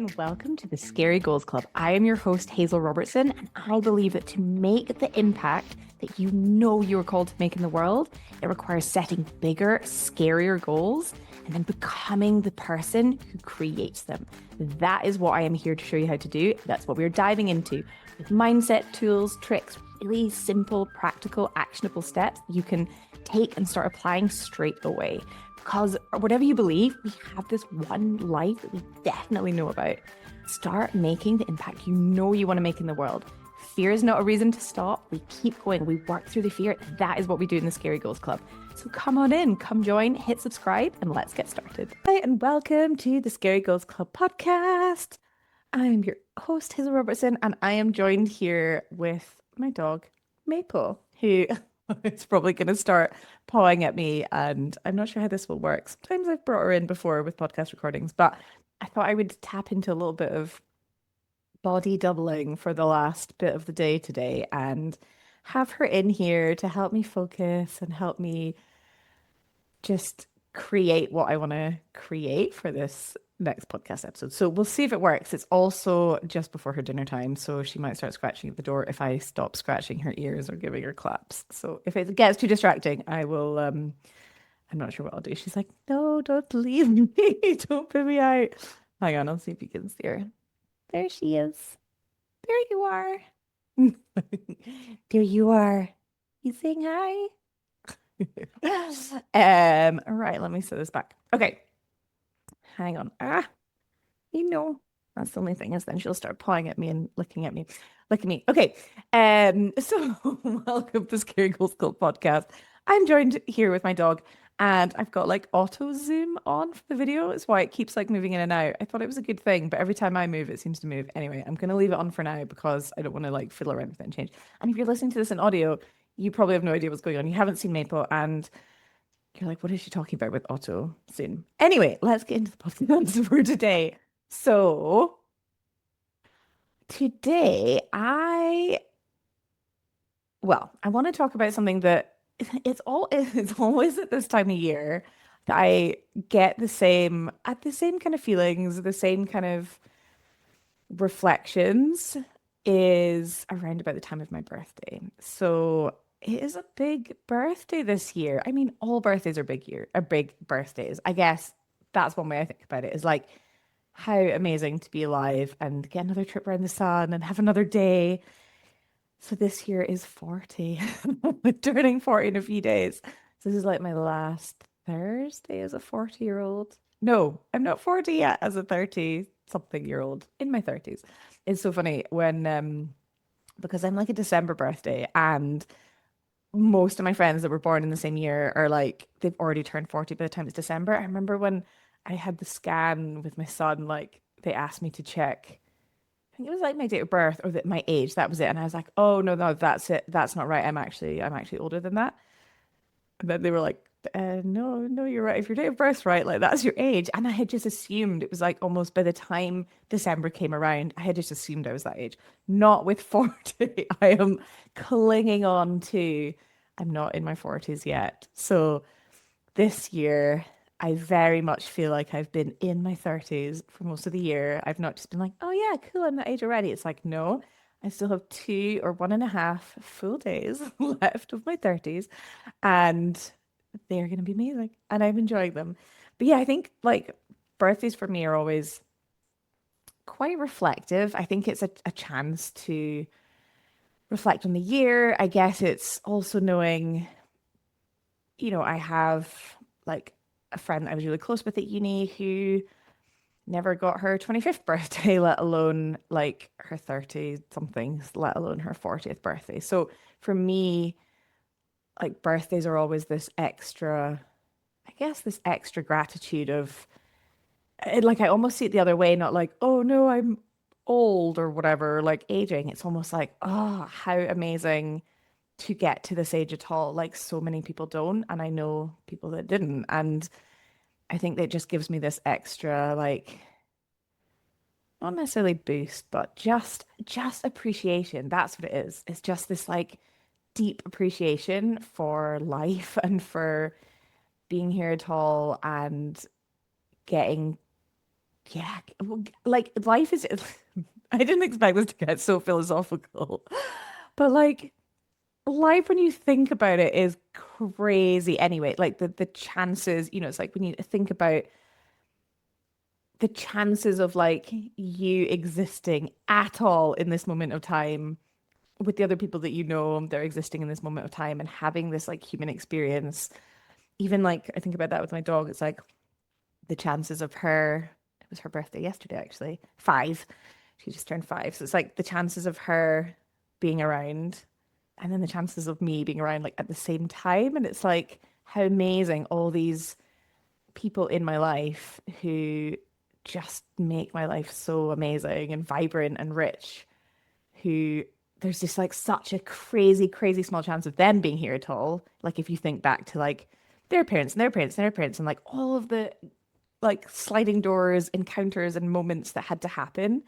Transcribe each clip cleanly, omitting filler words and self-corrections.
and welcome to the Scary Goals Club. I am your host, Hazel Robertson, and I believe that to make the impact that you know you are called to make in the world, it requires setting bigger, scarier goals and then becoming the person who creates them. That is what I am here to show you how to do. That's what we're diving into with mindset, tools, tricks, really simple, practical, actionable steps you can take and start applying straight away. Because whatever you believe, we have this one life that we definitely know about. Start making the impact you know you want to make in the world. Fear is not a reason to stop. We keep going. We work through the fear. That is what we do in the Scary Goals Club. So come on in, come join, hit subscribe, and let's get started. Hi, and welcome to the Scary Goals Club podcast. I'm your host, Hazel Robertson, and I am joined here with my dog, Maple, who is probably going to start pawing at me, and I'm not sure how this will work. Sometimes I've brought her in before with podcast recordings, but I thought I would tap into a little bit of body doubling for the last bit of the day today and have her in here to help me focus and help me just create what I want to create for this next podcast episode. So we'll see if it works. It's also just before her dinner time, so she might start scratching at the door if I stop scratching her ears or giving her claps. So if it gets too distracting, I will I'm not sure what I'll do. She's like, "No, don't leave me. Don't put me out." Hang on, I'll see if you can see her. There she is. There you are. There you are. You saying hi? Right, let me set this back. Okay. Hang on. That's the only thing is then she'll start pawing at me and licking at me. Licking me. Okay. So welcome to Scary Goals Club podcast. I'm joined here with my dog and I've got like auto zoom on for the video. It's why it keeps like moving in and out. I thought it was a good thing, but every time I move, it seems to move. Anyway, I'm gonna leave it on for now because I don't want to like fiddle around with it and change. And if you're listening to this in audio, you probably have no idea what's going on. You haven't seen Maple and you're like, what is she talking about with auto soon? Anyway, let's get into the podcast for today. So today I want to talk about something that it's always at this time of year that I get the same kind of feelings, the same kind of reflections is around about the time of my birthday. So it is a big birthday this year. I mean, all birthdays are big birthdays. I guess that's one way I think about it is like how amazing to be alive and get another trip around the sun and have another day. So this year is 40. I'm turning 40 in a few days. So this is like my last Thursday as a 40-year-old. No, I'm not 40 yet as a 30 something year old in my 30s. It's so funny when because I'm like a December birthday and most of my friends that were born in the same year are like they've already turned 40 by the time it's December. I remember when I had the scan with my son, like they asked me to check. I think it was like my date of birth or my age. That was it. And I was like, oh no, that's it. That's not right. I'm actually older than that. And then they were like, no, you're right. If your date of birth's right, like that's your age. And I had just assumed it was like almost by the time December came around, I had just assumed I was that age. Not with 40. I am clinging on to, I'm not in my 40s yet. So this year, I very much feel like I've been in my 30s for most of the year. I've not just been like, oh yeah, cool, I'm that age already. It's like, no, I still have 2 or 1.5 full days left of my 30s, and they're going to be amazing. And I'm enjoying them. But yeah, I think like birthdays for me are always quite reflective. I think it's a chance to reflect on the year. I guess it's also knowing I have like a friend that I was really close with at uni who never got her 25th birthday, let alone like her 30 somethings, let alone her 40th birthday. So for me, like birthdays are always this extra, I guess, this extra gratitude of like I almost see it the other way, not like, oh no, I'm old or whatever, like aging. It's almost like, oh, how amazing to get to this age at all. Like so many people don't, and I know people that didn't. And I think that just gives me this extra, like, not necessarily boost, but just appreciation. That's what it is. It's just this like deep appreciation for life and for being here at all and getting yeah, like life is, I didn't expect this to get so philosophical, but like life, when you think about it, is crazy anyway. Like the chances, it's like when you think about the chances of like you existing at all in this moment of time with the other people that you know, they're existing in this moment of time and having this like human experience. Even like I think about that with my dog, it's like the chances of her, it was her birthday yesterday actually, 5. She just turned 5. So it's like the chances of her being around and then the chances of me being around like at the same time. And it's like how amazing all these people in my life who just make my life so amazing and vibrant and rich, who there's just like such a crazy, crazy small chance of them being here at all. Like if you think back to like their parents and their parents and their parents and like all of the like sliding doors, encounters and moments that had to happen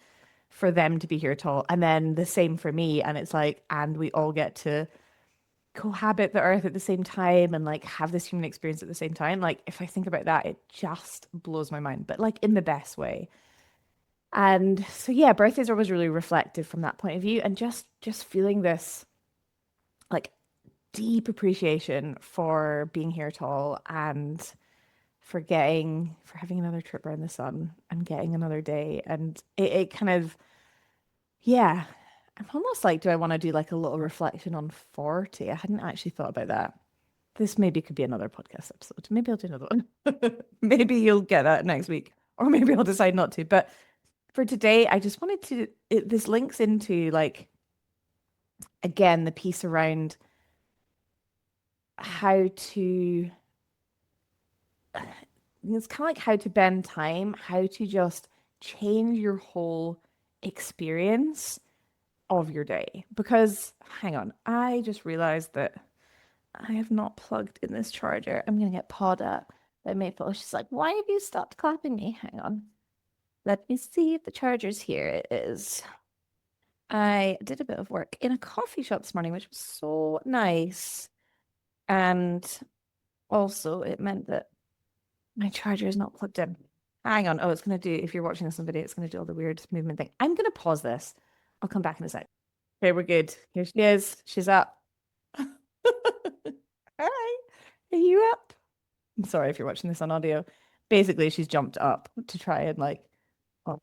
for them to be here at all. And then the same for me. And it's like, and we all get to cohabit the earth at the same time and like have this human experience at the same time. Like if I think about that, it just blows my mind, but like in the best way. And so yeah, birthdays are always really reflective from that point of view and just feeling this like deep appreciation for being here at all and for having another trip around the sun and getting another day. And it kind of, yeah, I'm almost like, do I want to do like a little reflection on 40? I hadn't actually thought about that. This maybe could be another podcast episode. Maybe I'll do another one. Maybe you'll get that next week, or maybe I'll decide not to. But for today, I just wanted to, this links into like, again, the piece around how to, it's kind of like how to bend time, how to just change your whole experience of your day. Because, hang on, I just realized that I have not plugged in this charger. I'm going to get pawed at by Maple. She's like, why have you stopped clapping me? Hang on. Let me see if the charger's here. It is. I did a bit of work in a coffee shop this morning, which was so nice. And also, it meant that my charger is not plugged in. Hang on. Oh, it's going to do, if you're watching this on video, it's going to do all the weird movement thing. I'm going to pause this. I'll come back in a sec. Okay, we're good. Here she is. She's up. Hi. Are you up? I'm sorry if you're watching this on audio. Basically, she's jumped up to try and like, oh,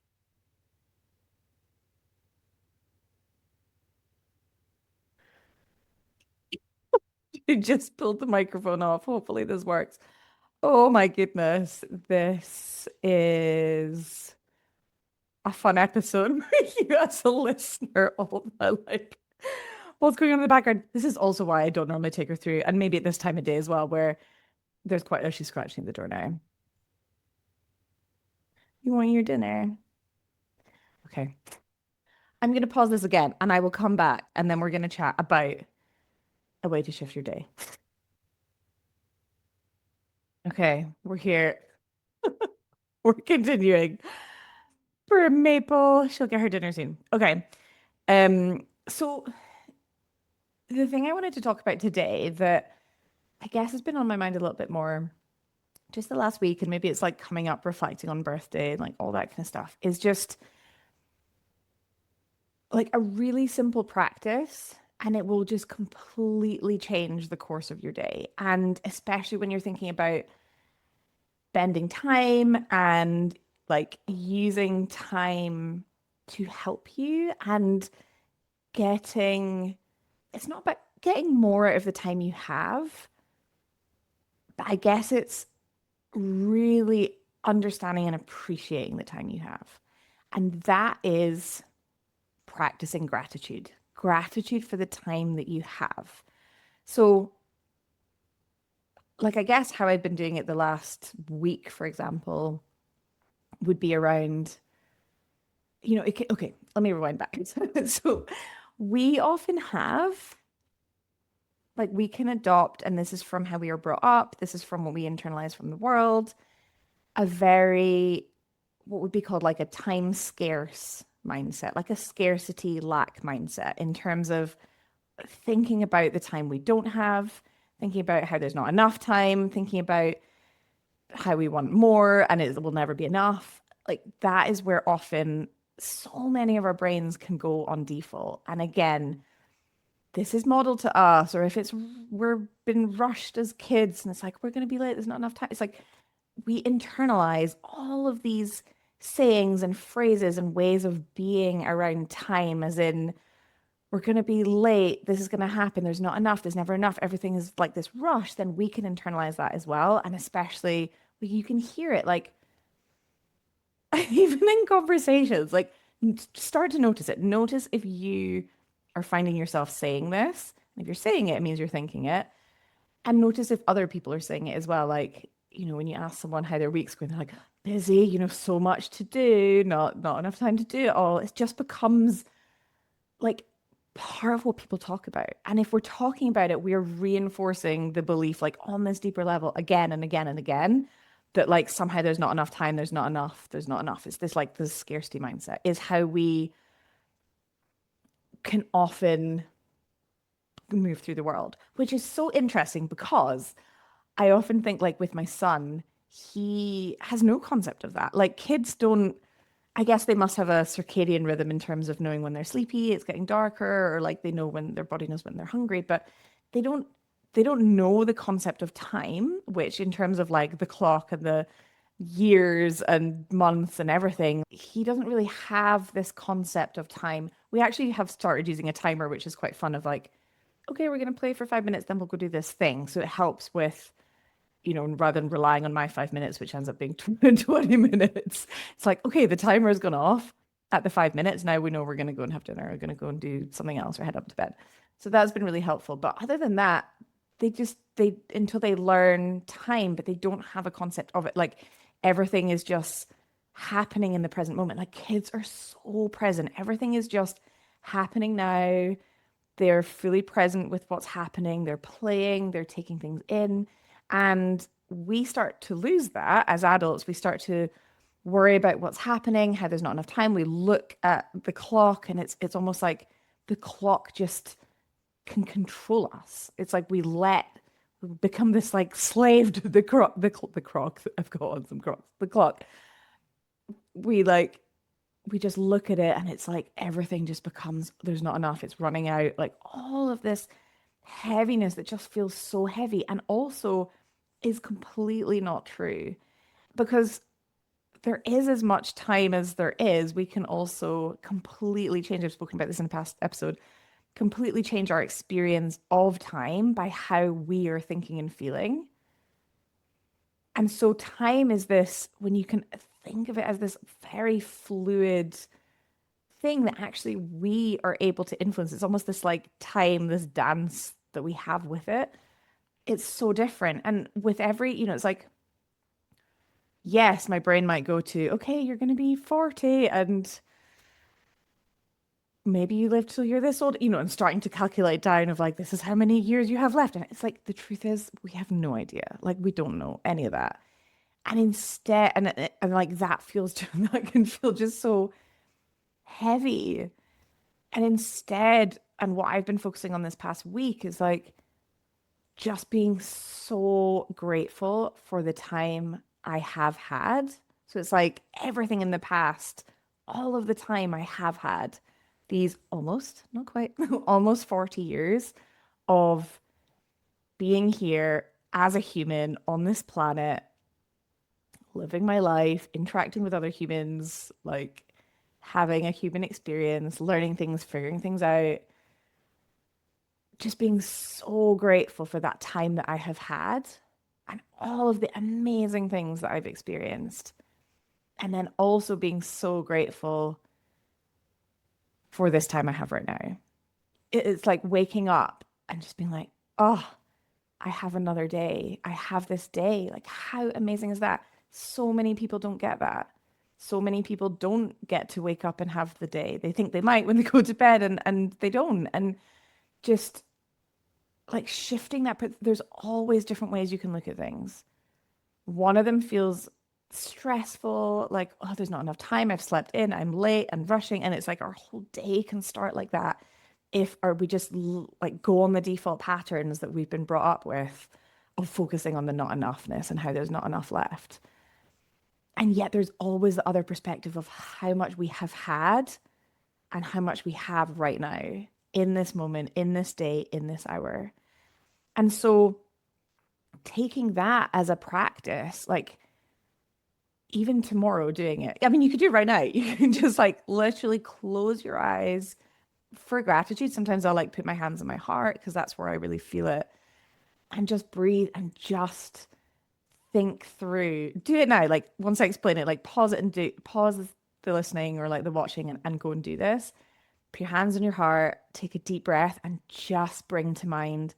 she just pulled the microphone off. Hopefully, this works. Oh my goodness. This is a fun episode for you as a listener. All the like, what's going on in the background? This is also why I don't normally take her through, and maybe at this time of day as well, where there's quite, oh, she's scratching the door now. You want your dinner? Okay. I'm going to pause this again and I will come back and then we're going to chat about a way to shift your day. Okay, we're here. We're continuing. For Maple, she'll get her dinner soon. Okay. So the thing I wanted to talk about today that I guess has been on my mind a little bit more just the last week, and maybe it's like coming up reflecting on birthday and like all that kind of stuff, is just like a really simple practice and it will just completely change the course of your day. And especially when you're thinking about bending time and like using time to help you and getting, it's not about getting more out of the time you have, but I guess it's really understanding and appreciating the time you have. And that is practicing gratitude, gratitude for the time that you have. So, like, I guess how I've been doing it the last week, for example, would be around, okay, let me rewind back. So, we often have, like, we can adopt, and this is from how we are brought up, this is from what we internalize from the world, a very, what would be called like a time scarce mindset, like a scarcity lack mindset in terms of thinking about the time we don't have, thinking about how there's not enough time, thinking about how we want more and it will never be enough. like that is where often so many of our brains can go on default. And again, this is modeled to us, or if it's we're been rushed as kids and it's like we're going to be late, there's not enough time. It's like we internalize all of these sayings and phrases and ways of being around time, as in we're going to be late, this is going to happen, there's not enough, there's never enough, everything is like this rush. Then we can internalize that as well. And especially you can hear it like even in conversations, like start to notice it. Notice if you are finding yourself saying this. If you're saying it, it means you're thinking it. And notice if other people are saying it as well. Like, when you ask someone how their week's going, they're like, busy, so much to do, not enough time to do it all. It just becomes like part of what people talk about. And if we're talking about it, we're reinforcing the belief, like on this deeper level, again and again and again, that like somehow there's not enough time, there's not enough, there's not enough. It's this like this scarcity mindset is how we can often move through the world, which is so interesting because I often think like with my son, he has no concept of that. Like kids don't, I guess they must have a circadian rhythm in terms of knowing when they're sleepy, it's getting darker, or like they know when their body knows when they're hungry, but they don't they don't know the concept of time, which in terms of like the clock and the years and months and everything, he doesn't really have this concept of time. We actually have started using a timer, which is quite fun of like, okay, we're going to play for 5 minutes, then we'll go do this thing. So it helps with rather than relying on my 5 minutes, which ends up being 20 minutes, it's like, okay, the timer has gone off at the 5 minutes. Now we know we're going to go and have dinner. We're going to go and do something else or head up to bed. So that's been really helpful. But other than that, they until they learn time, but they don't have a concept of it. Like everything is just happening in the present moment. Like kids are so present. Everything is just happening now. They're fully present with what's happening. They're playing, they're taking things in. And we start to lose that as adults. We start to worry about what's happening, how there's not enough time. We look at the clock and it's almost like the clock just can control us. It's like we become this like slave to the croc. I've got on some crocs. The clock. We like we just look at it and it's like everything just becomes there's not enough, it's running out, like all of this heaviness that just feels so heavy and also is completely not true because there is as much time as there is. We can also completely change, I've spoken about this in the past episode, completely change our experience of time by how we are thinking and feeling. And so time is this, when you can think of it as this very fluid thing that actually we are able to influence. It's almost this like time, this dance that we have with it. It's so different. And with every, it's like, yes, my brain might go to, okay, you're going to be 40 and maybe you live till you're this old, and starting to calculate down of like, this is how many years you have left. And it's like, the truth is, we have no idea. Like, we don't know any of that. And instead, and like that feels, that can feel just so heavy. And instead, and what I've been focusing on this past week is like just being so grateful for the time I have had. So it's like everything in the past, all of the time I have had, these almost, not quite, almost 40 years of being here as a human on this planet, living my life, interacting with other humans, like having a human experience, learning things, figuring things out, just being so grateful for that time that I have had and all of the amazing things that I've experienced. And then also being so grateful for this time I have right now. It's like waking up and just being like, oh, I have another day. I have this day. Like, how amazing is that? So many people don't get that. So many people don't get to wake up and have the day. They think they might when they go to bed and they don't. And just like shifting that, but there's always different ways you can look at things. One of them feels stressful, like, oh, there's not enough time. I've slept in, I'm late and rushing. And it's like our whole day can start like that if or we just like go on the default patterns that we've been brought up with of focusing on the not enoughness and how there's not enough left. And yet there's always the other perspective of how much we have had and how much we have right now, in this moment, in this day, in this hour. And so taking that as a practice, like even tomorrow doing it. I mean, you could do it right now. You can just like literally close your eyes for gratitude. Sometimes I'll like put my hands on my heart because that's where I really feel it, and just breathe and just think through. Do it now. Like once I explain it, like pause it and do pause the listening or like the watching, and go and do this. Put your hands on your heart, take a deep breath, and just bring to mind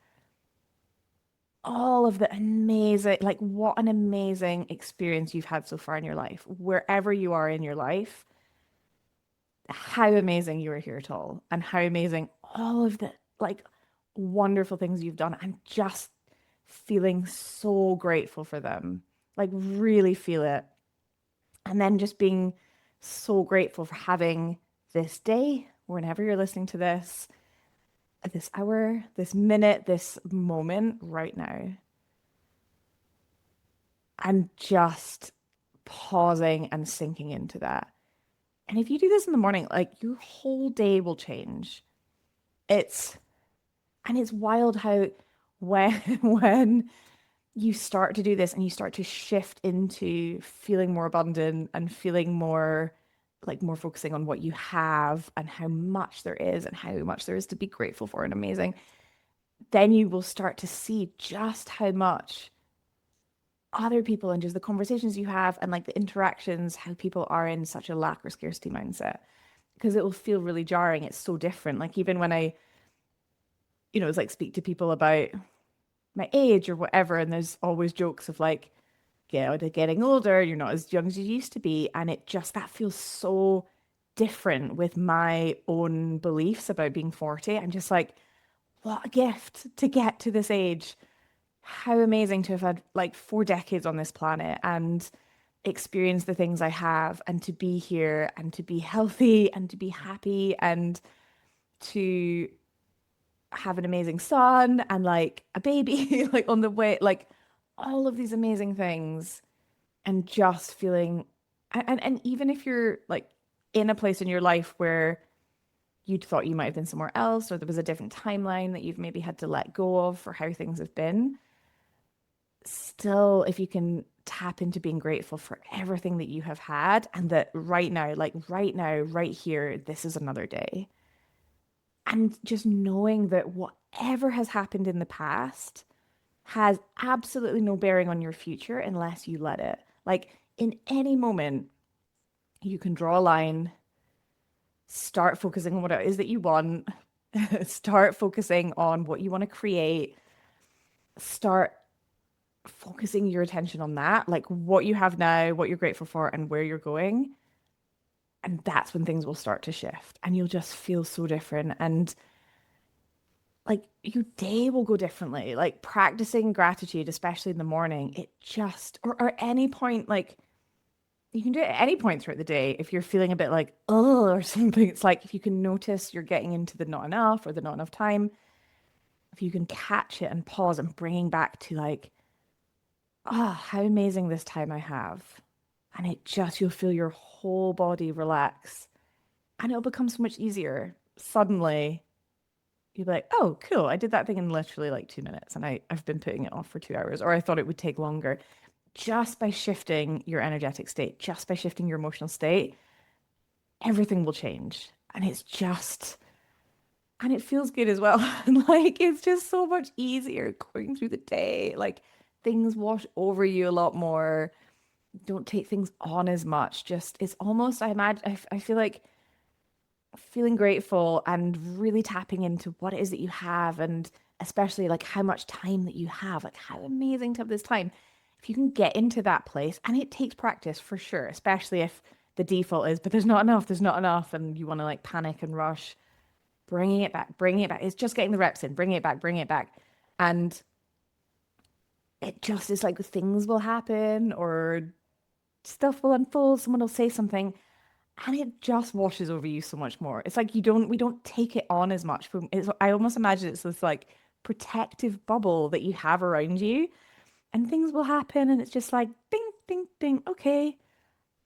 all of the amazing, like what an amazing experience you've had so far in your life, wherever you are in your life, how amazing you are here at all, and how amazing all of the like wonderful things you've done, and just feeling so grateful for them. Like really feel it. And then just being so grateful for having this day, whenever you're listening to this hour, this minute, this moment right now, and just pausing and sinking into that. And if you do this in the morning, like your whole day will change. It's and it's wild how when when you start to do this and you start to shift into feeling more abundant and feeling more like more focusing on what you have and how much there is and how much there is to be grateful for and amazing, then you will start to see just how much other people and just the conversations you have and like the interactions, how people are in such a lack or scarcity mindset. Because it will feel really jarring. It's so different. Like even when I, it's like speak to people about my age or whatever, and there's always jokes of like, yeah, they're getting older, you're not as young as you used to be. And it just that feels so different with my own beliefs about being 40. I'm just like, what a gift to get to this age. How amazing to have had like 4 decades on this planet and experience the things I have, and to be here and to be healthy and to be happy and to have an amazing son and like a baby like on the way, like all of these amazing things, and just feeling and even if you're like in a place in your life where you thought you might have been somewhere else, or there was a different timeline that you've maybe had to let go of for how things have been, still, if you can tap into being grateful for everything that you have had, and that right now, like right now, right here, this is another day. And just knowing that whatever has happened in the past has absolutely no bearing on your future unless you let it. Like in any moment, you can draw a line, start focusing on what it is that you want, start focusing on what you want to create, start focusing your attention on that, like what you have now, what you're grateful for, and where you're going. And that's when things will start to shift and you'll just feel so different. And like your day will go differently. Like practicing gratitude, especially in the morning, it just, or any point, like you can do it at any point throughout the day. If you're feeling a bit like, oh, or something, it's like if you can notice you're getting into the not enough or the not enough time, if you can catch it and pause and bringing back to like, ah, oh, how amazing this time I have. And it just, you'll feel your whole body relax and it'll become so much easier. Suddenly, you'll be like, oh, cool. I did that thing in literally like 2 minutes and I've been putting it off for 2 hours, or I thought it would take longer. Just by shifting your energetic state, just by shifting your emotional state, everything will change. And it's just, and it feels good as well. And like, it's just so much easier going through the day. Like, things wash over you a lot more. Don't take things on as much. Just, it's almost, I imagine, I feel like feeling grateful and really tapping into what it is that you have, and especially like how much time that you have, like how amazing to have this time. If you can get into that place, and it takes practice for sure, especially if the default is, but there's not enough, and you want to like panic and rush, bringing it back. It's just getting the reps in, bringing it back. And it just is like things will happen or stuff will unfold, someone will say something, and it just washes over you so much more. It's like we don't take it on as much. I almost imagine it's this like protective bubble that you have around you, and things will happen, and it's just like ding, ding, ding. Okay,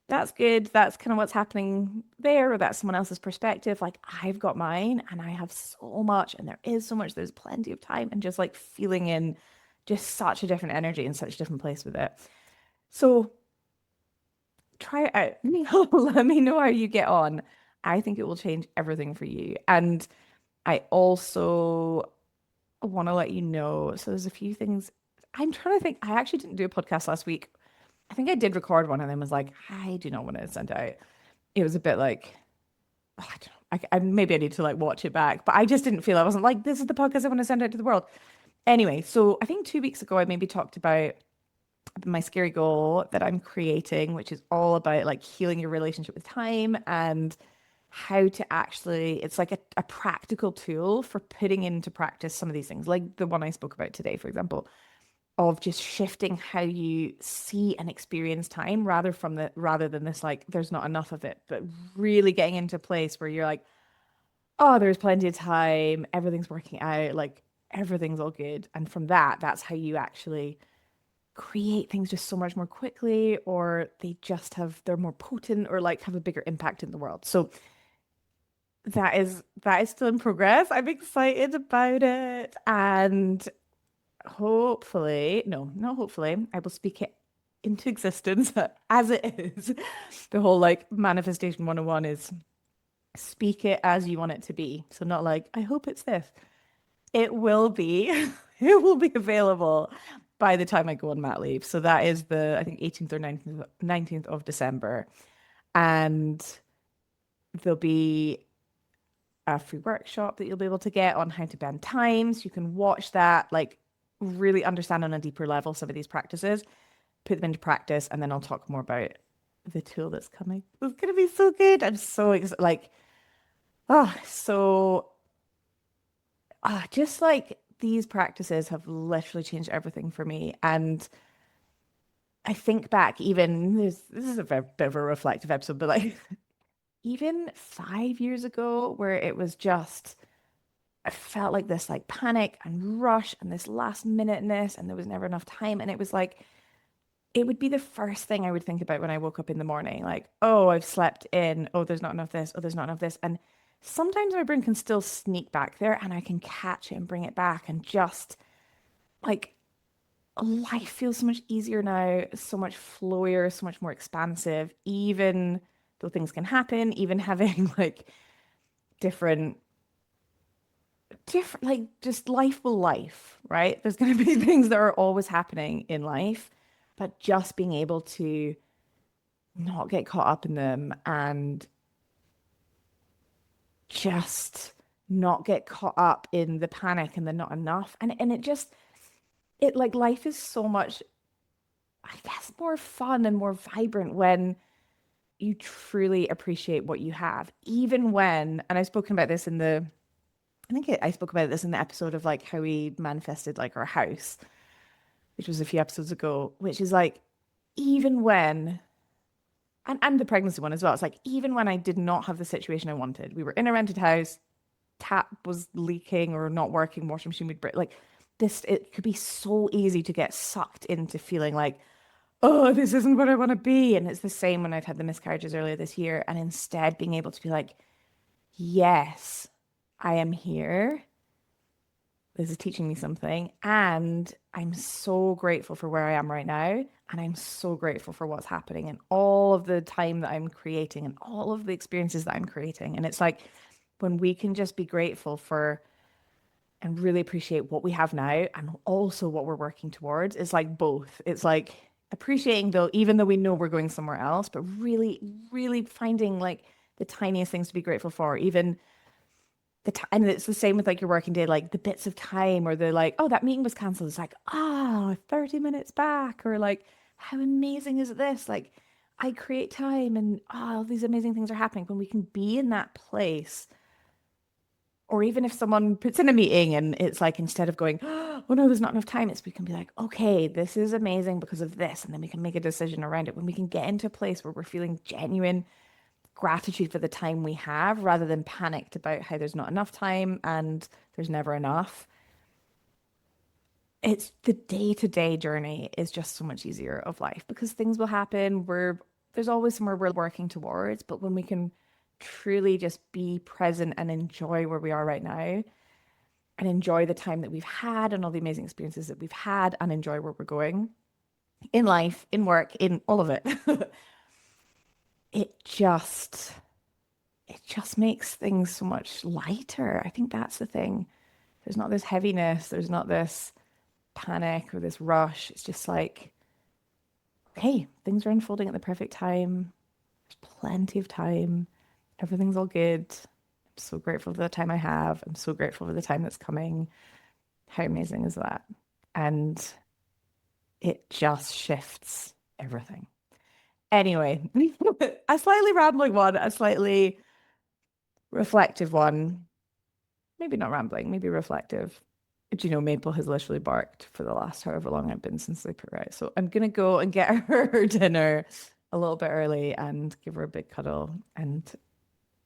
that's good. That's kind of what's happening there, or that's someone else's perspective. Like I've got mine and I have so much, and there is so much, there's plenty of time, and just like feeling in just such a different energy and such a different place with it. So try it out. Let me know how you get on. I think it will change everything for you. And I also want to let you know. So there's a few things I'm trying to think. I actually didn't do a podcast last week. I think I did record one and then was like, I do not want to send out. It was a bit like, oh, I don't know. Maybe I need to like watch it back, but I just didn't feel I wasn't like, this is the podcast I want to send out to the world. Anyway, so I think 2 weeks ago, I maybe talked about my scary goal that I'm creating, which is all about like healing your relationship with time and how to actually, it's like a practical tool for putting into practice some of these things, like the one I spoke about today, for example, of just shifting how you see and experience time rather than this like there's not enough of it, but really getting into a place where you're like, oh, there's plenty of time, everything's working out, like everything's all good. And from that, that's how you actually create things just so much more quickly, or they're more potent or like have a bigger impact in the world. So that is still in progress. I'm excited about it. And hopefully, no, not hopefully, I will speak it into existence as it is. The whole like manifestation 101 is speak it as you want it to be. So not like, I hope it's this. It will be, it will be available by the time I go on mat leave. So that is I think 18th or 19th of December. And there'll be a free workshop that you'll be able to get on how to bend times. You can watch that, like really understand on a deeper level some of these practices, put them into practice, and then I'll talk more about the tool that's coming. It's gonna be so good. I'm so excited. Like, so just like these practices have literally changed everything for me. And I think back, even this is a bit of a reflective episode, but like even 5 years ago, where it was just I felt like this like panic and rush and this last minuteness, and there was never enough time. And it was like, it would be the first thing I would think about when I woke up in the morning. Like, oh, I've slept in. Oh, there's not enough this. Oh, there's not enough this. And sometimes my brain can still sneak back there and I can catch it and bring it back. And just like life feels so much easier now, so much flowier, so much more expansive, even though things can happen, even having like different like just life will life, right? There's going to be things that are always happening in life, but just being able to not get caught up in them and just not get caught up in the panic and the not enough. And it like life is so much, I guess, more fun and more vibrant when you truly appreciate what you have, even when, and I've spoken about this in I spoke about this in the episode of like how we manifested like our house, which was a few episodes ago, which is like, even when, and the pregnancy one as well, it's like, even when I did not have the situation I wanted, we were in a rented house, tap was leaking or not working, washing machine would break, like this, it could be so easy to get sucked into feeling like, oh, this isn't what I want to be. And it's the same when I've had the miscarriages earlier this year. And instead being able to be like, yes, I am here. This is teaching me something. And I'm so grateful for where I am right now. And I'm so grateful for what's happening and all of the time that I'm creating and all of the experiences that I'm creating. And it's like when we can just be grateful for and really appreciate what we have now and also what we're working towards, it's like both. It's like appreciating though, even though we know we're going somewhere else, but really, really finding like the tiniest things to be grateful for, even and it's the same with like your working day, like the bits of time or the like, oh, that meeting was cancelled. It's like, ah, 30 minutes back, or like, how amazing is this? Like, I create time and all these amazing things are happening when we can be in that place. Or even if someone puts in a meeting and it's like, instead of going, oh no, there's not enough time, we can be like, okay, this is amazing because of this. And then we can make a decision around it when we can get into a place where we're feeling genuine gratitude for the time we have rather than panicked about how there's not enough time and there's never enough. It's the day-to-day journey is just so much easier of life because things will happen. there's always somewhere we're working towards, but when we can truly just be present and enjoy where we are right now and enjoy the time that we've had and all the amazing experiences that we've had and enjoy where we're going in life, in work, in all of it, it just it just makes things so much lighter. I think that's the thing. There's not this heaviness, there's not this panic or this rush. It's just like, okay, things are unfolding at the perfect time. There's plenty of time. Everything's all good. I'm so grateful for the time I have. I'm so grateful for the time that's coming. How amazing is that? And it just shifts everything. Anyway, a slightly rambling one, a slightly reflective one. Maybe not rambling, maybe reflective. Do you know, Maple has literally barked for the last however long I've been since they put her out. So I'm gonna go and get her dinner a little bit early and give her a big cuddle and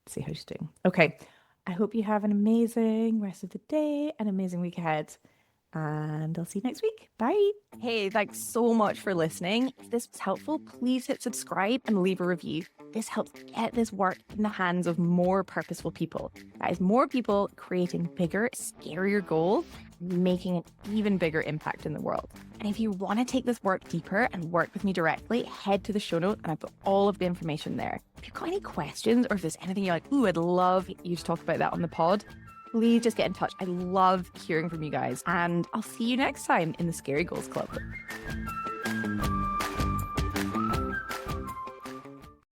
see how she's doing. Okay. I hope you have an amazing rest of the day, an amazing week ahead, and I'll see you next week. Bye. Hey, thanks so much for listening. If this was helpful, please hit subscribe and leave a review. This helps get this work in the hands of more purposeful people. That is, more people creating bigger, scarier goals, making an even bigger impact in the world. And if you want to take this work deeper and work with me directly, head to the show notes and I've got all of the information there. If you've got any questions or if there's anything you're like, ooh, I'd love you to talk about that on the pod, please just get in touch. I love hearing from you guys. And I'll see you next time in the Scary Goals Club.